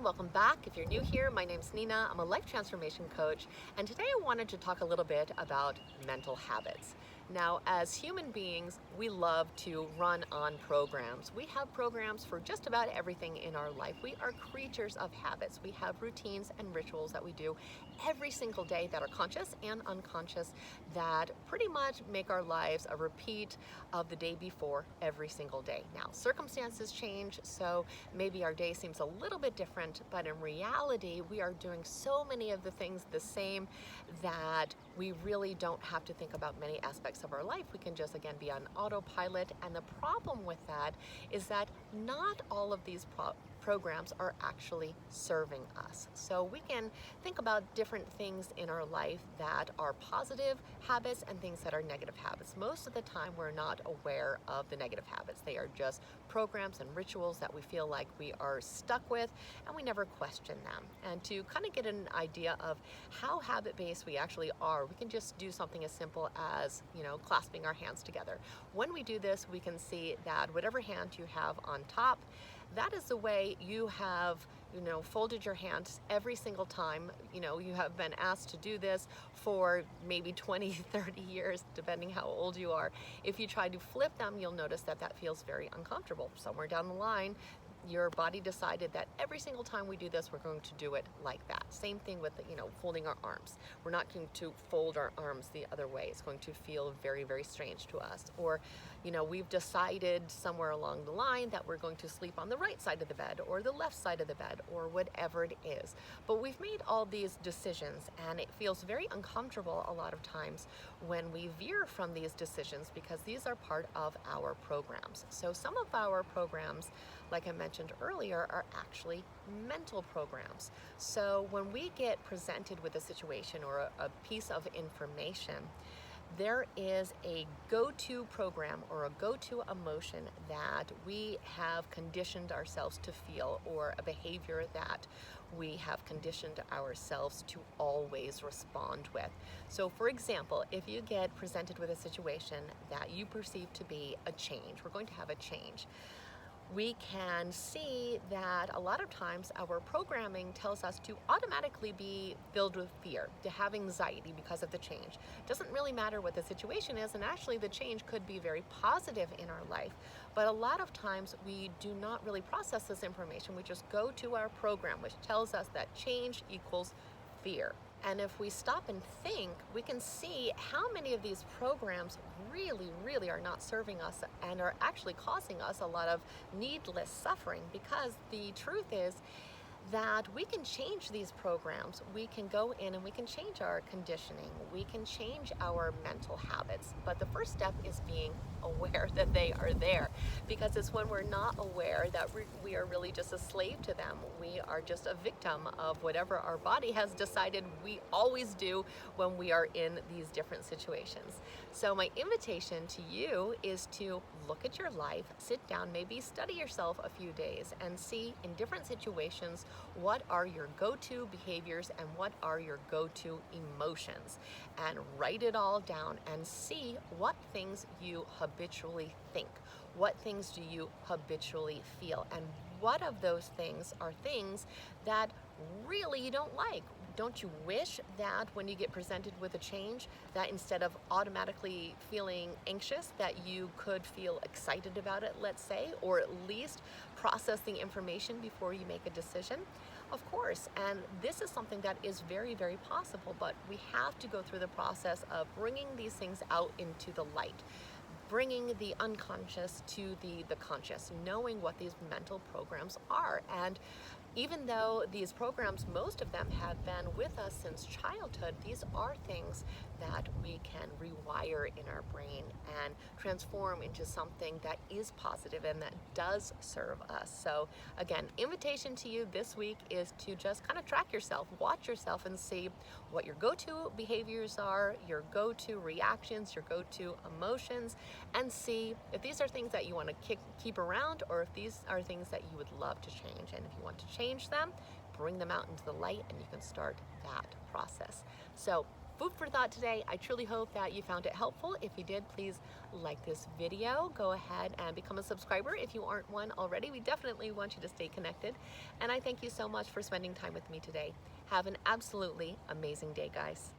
welcome back. If you're new here, my name's Nina. I'm a life transformation coach, and today I wanted to talk a little bit about mental habits. Now, as human beings, we love to run on programs. We have programs for just about everything in our life. We are creatures of habits. We have routines and rituals that we do every single day that are conscious and unconscious that pretty much make our lives a repeat of the day before every single day. Now, circumstances change, so maybe our day seems a little bit different, but in reality, we are doing so many of the things the same that we really don't have to think about many aspects of our life. We can just, again, be on autopilot. And the problem with that is that not all of these programs are actually serving us. So we can think about different things in our life that are positive habits and things that are negative habits. Most of the time, we're not aware of the negative habits. They are just programs and rituals that we feel like we are stuck with, and we never question them. And to kind of get an idea of how habit-based we actually are, we can just do something as simple as, clasping our hands together. When we do this, we can see that whatever hand you have on top, that is the way you have folded your hands every single time. You have been asked to do this for maybe 20, 30 years, depending how old you are. If you try to flip them, you'll notice that that feels very uncomfortable. Somewhere down the line, your body decided that every single time we do this, we're going to do it like that. Same thing with, folding our arms. We're not going to fold our arms the other way. It's going to feel very, very strange to us. Or, we've decided somewhere along the line that we're going to sleep on the right side of the bed or the left side of the bed or whatever it is. But we've made all these decisions, and it feels very uncomfortable a lot of times when we veer from these decisions because these are part of our programs. So some of our programs, like I mentioned earlier, are actually mental programs. So when we get presented with a situation or a piece of information, there is a go-to program or a go-to emotion that we have conditioned ourselves to feel, or a behavior that we have conditioned ourselves to always respond with. So for example, if you get presented with a situation that you perceive to be a change, we're going to have a change, we can see that a lot of times our programming tells us to automatically be filled with fear, to have anxiety because of the change. It doesn't really matter what the situation is, and actually the change could be very positive in our life. But a lot of times we do not really process this information. We just go to our program, which tells us that change equals fear. And if we stop and think, we can see how many of these programs really, really are not serving us and are actually causing us a lot of needless suffering, because the truth is that we can change these programs. We can go in and we can change our conditioning. We can change our mental habits. But the first step is being aware that they are there, because it's when we're not aware that we are really just a slave to them. We are just a victim of whatever our body has decided we always do when we are in these different situations. So my invitation to you is to look at your life, sit down, maybe study yourself a few days and see in different situations what are your go-to behaviors and what are your go-to emotions, and write it all down and see what things you habitually think, what things do you habitually feel, and what of those things are things that really you don't like. Don't you wish that when you get presented with a change, that instead of automatically feeling anxious, that you could feel excited about it, let's say, or at least process the information before you make a decision? Of course, and this is something that is very, very possible, but we have to go through the process of bringing these things out into the light, bringing the unconscious to the conscious, knowing what these mental programs are. And even though these programs, most of them have been with us since childhood, these are things that we can rewire in our brain and transform into something that is positive and that does serve us. So again, invitation to you this week is to just kind of track yourself, watch yourself, and see what your go-to behaviors are, your go-to reactions, your go-to emotions, and see if these are things that you want to keep around, or if these are things that you would love to change. And if you want to change them, bring them out into the light, and you can start that process. So food for thought today. I truly hope that you found it helpful. If you did, please like this video. Go ahead and become a subscriber if you aren't one already. We definitely want you to stay connected. And I thank you so much for spending time with me today. Have an absolutely amazing day, guys.